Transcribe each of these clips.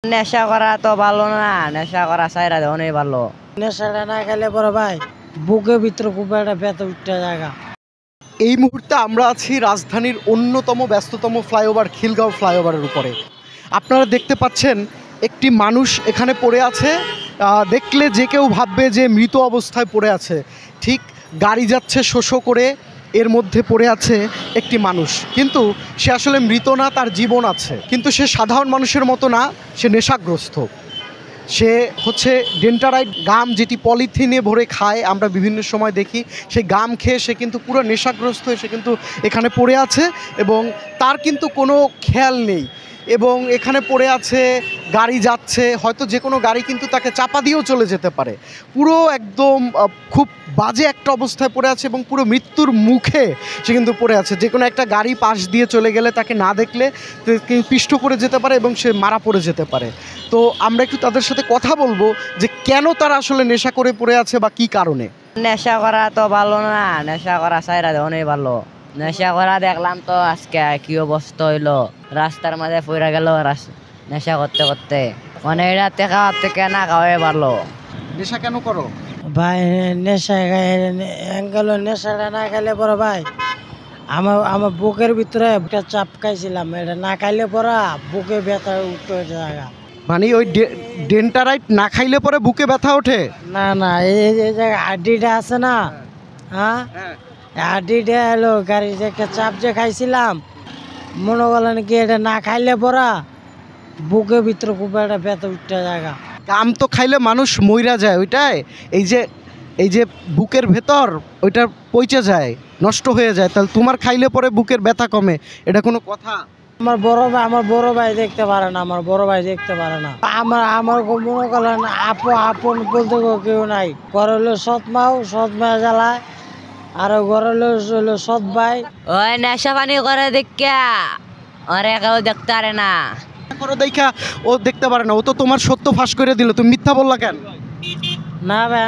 নেশা করা তো ভালো না, নেশা করা ছাইরা দেওয়া অনেক ভালো। নেশাটা না খেলে পরে ভাই বুকের ভিতরে খুব একটা ব্যথা উঠতে জায়গা। এই মুহূর্তে আমরা আছি রাজধানীর অন্যতম ব্যস্ততম ফ্লাইওভার খিলগাঁও ফ্লাইওভারের উপরে। আপনারা দেখতে পাচ্ছেন একটি মানুষ এখানে পড়ে আছে। দেখলে যে কেউ ভাববে যে মৃত অবস্থায় পড়ে আছে। ঠিক গাড়ি যাচ্ছে শোষো করে, এর মধ্যে পড়ে আছে একটি মানুষ, কিন্তু সে আসলে মৃত না, তার জীবন আছে। কিন্তু সে সাধারণ মানুষের মতো না, সে নেশাগ্রস্ত। সে হচ্ছে ডেন্টারাইট গাম, যেটি পলিথিনে ভরে খায়, আমরা বিভিন্ন সময় দেখি। সেই গাম খেয়ে সে কিন্তু পুরো নেশাগ্রস্ত হয়ে সে কিন্তু এখানে পড়ে আছে এবং তার কিন্তু কোনো খেয়াল নেই। এবং এখানে পড়ে আছে, গাড়ি যাচ্ছে, হয়তো যে কোনো গাড়ি কিন্তু তাকে চাপা দিয়েও চলে যেতে পারে। পুরো একদম খুব বাজে একটা অবস্থায় পড়ে আছে এবং পুরো মৃত্যুর মুখে সে কিন্তু পড়ে আছে। যে কোনো একটা গাড়ি পাশ দিয়ে চলে গেলে তাকে না দেখলে পিষ্ট করে যেতে পারে এবং সে মারা পড়ে যেতে পারে। তো আমরা একটু তাদের সাথে কথা বলবো যে কেন তারা আসলে নেশা করে পড়ে আছে বা কী কারণে। নেশা করা তো ভালো না, নেশা করা ছাইরা দেওয়া অনেক ভালো। নেশা করা দেখলাম তো আজকে কি অবস্থা হইলো, রাস্তার মাঝে পড়ে গেল নেশা করতে করতে। অনেক রাতে খাওয়ার থেকে না খাওয়াই ভালো। নেশা কেন করো ভাই নেশা গেল, নেশাটা না খেলে পরে ভাই আমার বুকের ভিতরে একটা চাপ খাইছিলাম, এটা না খাইলে পরে বুকে ব্যথা উঠতে জায়গা। মানে ওই ডেন্টারাইট না খাইলে পরে বুকে ব্যথা ওঠে? না না, এই যে হাড্ডিটা আছে না, হ্যাঁ হাড্ডিটা এলো গাড়ি যে একটা চাপ যে খাইছিলাম, মনে করলেন কি এটা না খাইলে পরা বুকের ভিতরে খুব একটা ব্যথা উঠতে জায়গা। গাম তো খাইলে মানুষ মইরা যায়, ওইটাই এই যে বুকের ভেতর ওইটা পচে যায়, নষ্ট হয়ে যায়। তাহলে তোমার খাইলে পরে বুকের ব্যথা কমে, এটা কোনো কথা? আমার বড় ভাই দেখতে পারে না, আমার বড় ভাই দেখতে পারে না। আমার মনে করলেন আপন বলতে কেউ নাই। ঘরে হলো সৎ মা জ্বালায়, আর ঘরে হলো সৎ ভাই। ওই নেশা পানি করে দেখা ওরে কেউ দেখতে পারে না। করো দেখা ও দেখতে পারে না, ও তো তোমার সত্য ফাঁস করে দিল, তুমি মিথ্যা বললা কেন? না ভাই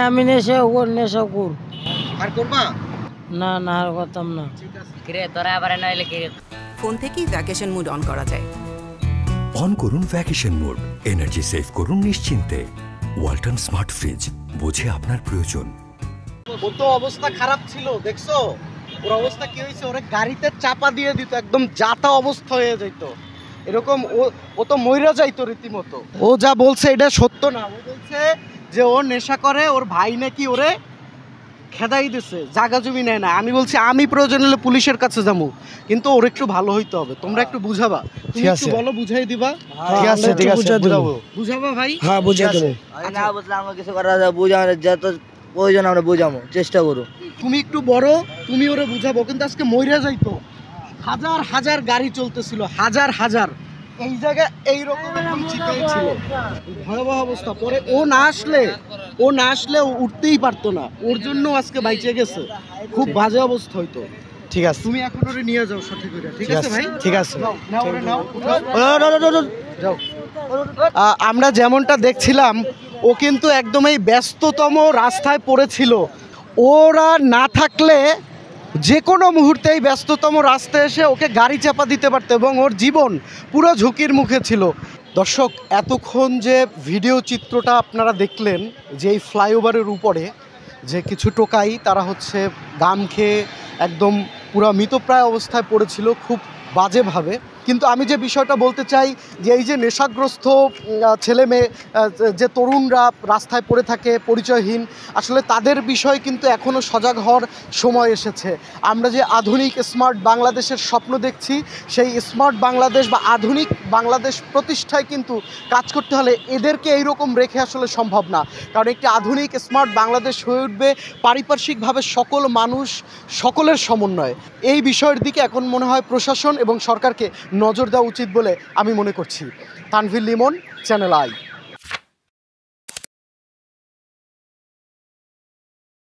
আমি নেশা কর আর করবা না আর করতাম না। কিরে তোরা আবার নইলে কি ফোন থেকেই ভ্যাকেশন মুড অন করা যায়। অন করুন ভ্যাকেশন মোড, এনার্জি সেভ করুন নিশ্চিন্তে। ওয়ালটন স্মার্ট ফ্রিজ, বোঝে আপনার প্রয়োজন। ও তো অবস্থা খারাপ ছিল, দেখছো ওর অবস্থা কি হয়েছে? ওরে গাড়িতে চাপা দিয়ে দিত, একদম যাতা অবস্থা হয়ে যেত এরকম। ও তো মইরা যাইতো রীতিমতো। ও যা বলছে এটা সত্য না। ও বলছে যে ও নেশা করে, ওর ভাই নাকি ওরে খেদাই দিছে, জায়গা জমি নেয় না। আমি বলছি আমি প্রয়োজন হলে পুলিশের কাছে যাবো, কিন্তু ওর একটু ভালো হইতে হবে। তোমরা একটু বুঝাবা, তুমি একটু বলো, বুঝাই দিবা। ঠিক আছে বুঝাবা ভাই? হ্যাঁ বুঝাই দেবো। না বুঝলাম কিছু করা যায়, বুঝানোর যত প্রয়োজন আমরা বুঝাবো, চেষ্টা করো। তুমি একটু বড়, তুমি ওরে বুঝাবো। কিন্তু আজকে মইরা যাইতো, হাজার গাড়ি চলতেছিল, হাজার এই জায়গা এইরকম একদম চিতেই ছিল, ভয়াবহ অবস্থা। পরে ও না আসলে ও উঠতেই পারতো না, ওর জন্য আজকে বাইচে গেছে। খুব বাজে অবস্থা হইতো। ঠিক আছে, তুমি এখন ওরে নিয়ে যাও সাথে করে। ঠিক আছে ভাই, ঠিক আছে, নাও ওরে নাও, যাও। আমরা যেমনটা দেখছিলাম, ও কিন্তু একদম এই ব্যস্ততম রাস্তায় পড়েছিল। ওরা না থাকলে যে কোনো মুহূর্তে এই ব্যস্ততম রাস্তায় এসে ওকে গাড়ি চাপা দিতে পারতো এবং ওর জীবন পুরো ঝুঁকির মুখে ছিল। দর্শক, এতক্ষণ যে ভিডিও চিত্রটা আপনারা দেখলেন, যে এই ফ্লাইওভারের উপরে যে কিছু টোকাই তারা হচ্ছে গাম খেয়ে একদম পুরো মৃতপ্রায় অবস্থায় পড়েছিল খুব বাজেভাবে। কিন্তু আমি যে বিষয়টা বলতে চাই, যে এই যে নেশাগ্রস্ত ছেলে মেয়ে, যে তরুণরা রাস্তায় পড়ে থাকে পরিচয়হীন, আসলে তাদের বিষয়ে কিন্তু এখনও সজাগ হওয়ার সময় এসেছে। আমরা যে আধুনিক স্মার্ট বাংলাদেশের স্বপ্ন দেখছি, সেই স্মার্ট বাংলাদেশ বা আধুনিক বাংলাদেশ প্রতিষ্ঠায় কিন্তু কাজ করতে হলে এদেরকে এইরকম রেখে আসলে সম্ভব না। কারণ একটি আধুনিক স্মার্ট বাংলাদেশ হয়ে উঠবে পারিপার্শ্বিকভাবে সকল মানুষ, সকলের সমন্বয়ে। এই বিষয়ের দিকে এখন মনে হয় প্রশাসন এবং সরকারকে নজর দেওয়া উচিত বলে আমি মনে করছি। Tanvir Limon, channel I.